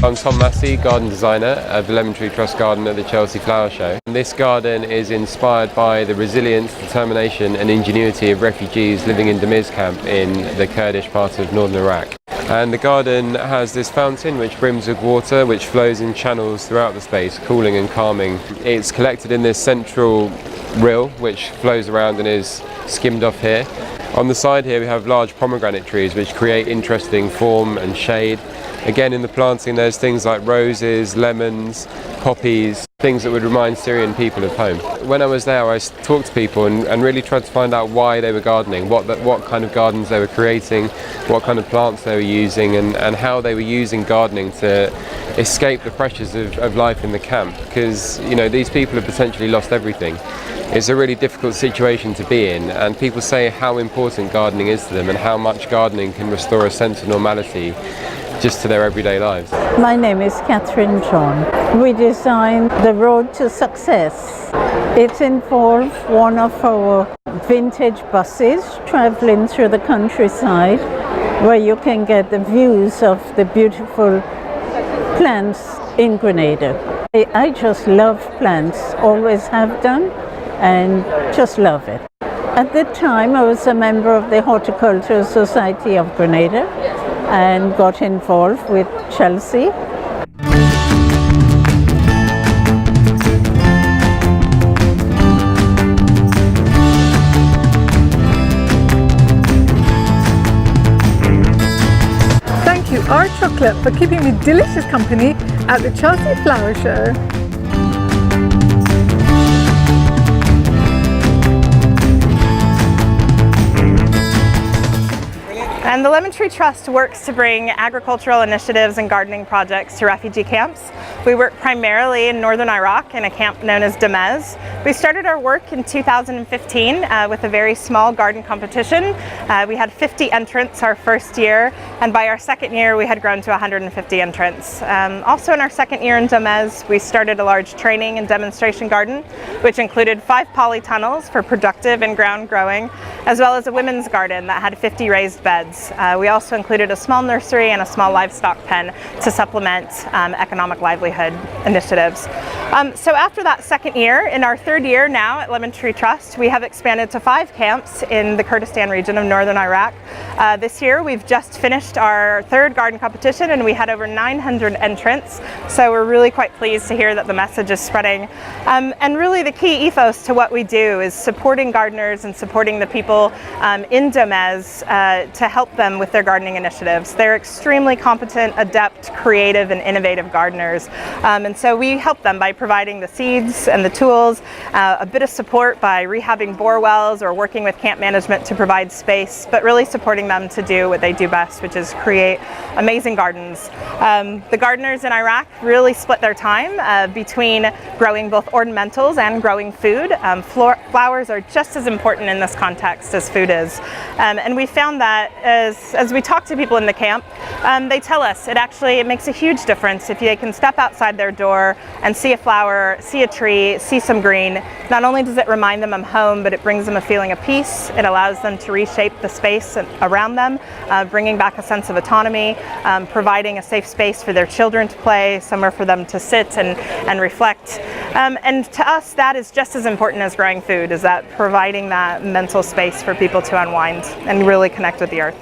I'm Tom Massey, garden designer of the Lemon Tree Trust garden at the Chelsea Flower Show. This garden is inspired by the resilience, determination and ingenuity of refugees living in Damiz camp in the Kurdish part of northern Iraq. And the garden has this fountain which brims with water, which flows in channels throughout the space, cooling and calming. It's collected in this central rill which flows around and is skimmed off here. On the side here we have large pomegranate trees which create interesting form and shade. Again, in the planting there's things like roses, lemons, poppies, things that would remind Syrian people of home. When I was there I talked to people and really tried to find out why they were gardening, what kind of gardens they were creating, what kind of plants they were using and how they were using gardening to escape the pressures of life in the camp, because these people have potentially lost everything. It's a really difficult situation to be in, and people say how important gardening is to them and how much gardening can restore a sense of normality just to their everyday lives. My name is Catherine John. We designed the Road to Success. It involved one of our vintage buses traveling through the countryside where you can get the views of the beautiful plants in Grenada. I just love plants, always have done, and just love it. At the time I was a member of the Horticultural Society of Grenada and got involved with Chelsea. Thank you, Our Chocolate, for keeping me delicious company at the Chelsea Flower Show. And the Lemon Tree Trust works to bring agricultural initiatives and gardening projects to refugee camps. We work primarily in northern Iraq in a camp known as Damiz. We started our work in 2015 with a very small garden competition. We had 50 entrants our first year, and by our second year we had grown to 150 entrants. Also in our second year in Damiz, we started a large training and demonstration garden, which included 5 polytunnels for productive in-ground growing, as well as a women's garden that had 50 raised beds. We also included a small nursery and a small livestock pen to supplement economic livelihood initiatives. So after that second year, in our third year now at Lemon Tree Trust, we have expanded to 5 camps in the Kurdistan region of northern Iraq. This year we've just finished our third garden competition and we had over 900 entrants, so we're really quite pleased to hear that the message is spreading. And really the key ethos to what we do is supporting gardeners and supporting the people in Damiz to help them with their gardening initiatives. They're extremely competent, adept, creative and innovative gardeners, and so we help them by providing the seeds and the tools, a bit of support by rehabbing bore wells or working with camp management to provide space, but really supporting them to do what they do best, which is create amazing gardens. The gardeners in Iraq really split their time between growing both ornamentals and growing food. Flowers are just as important in this context as food is. And we found that as we talk to people in the camp, they tell us it makes a huge difference if they can step outside their door and see a flower, see a tree, see some green. Not only does it remind them of home, but it brings them a feeling of peace. It allows them to reshape the space around them, bringing back a sense of autonomy, providing a safe space for their children to play, somewhere for them to sit and reflect. And to us, that is just as important as growing food, is that providing that mental space for people to unwind and really connect with the earth.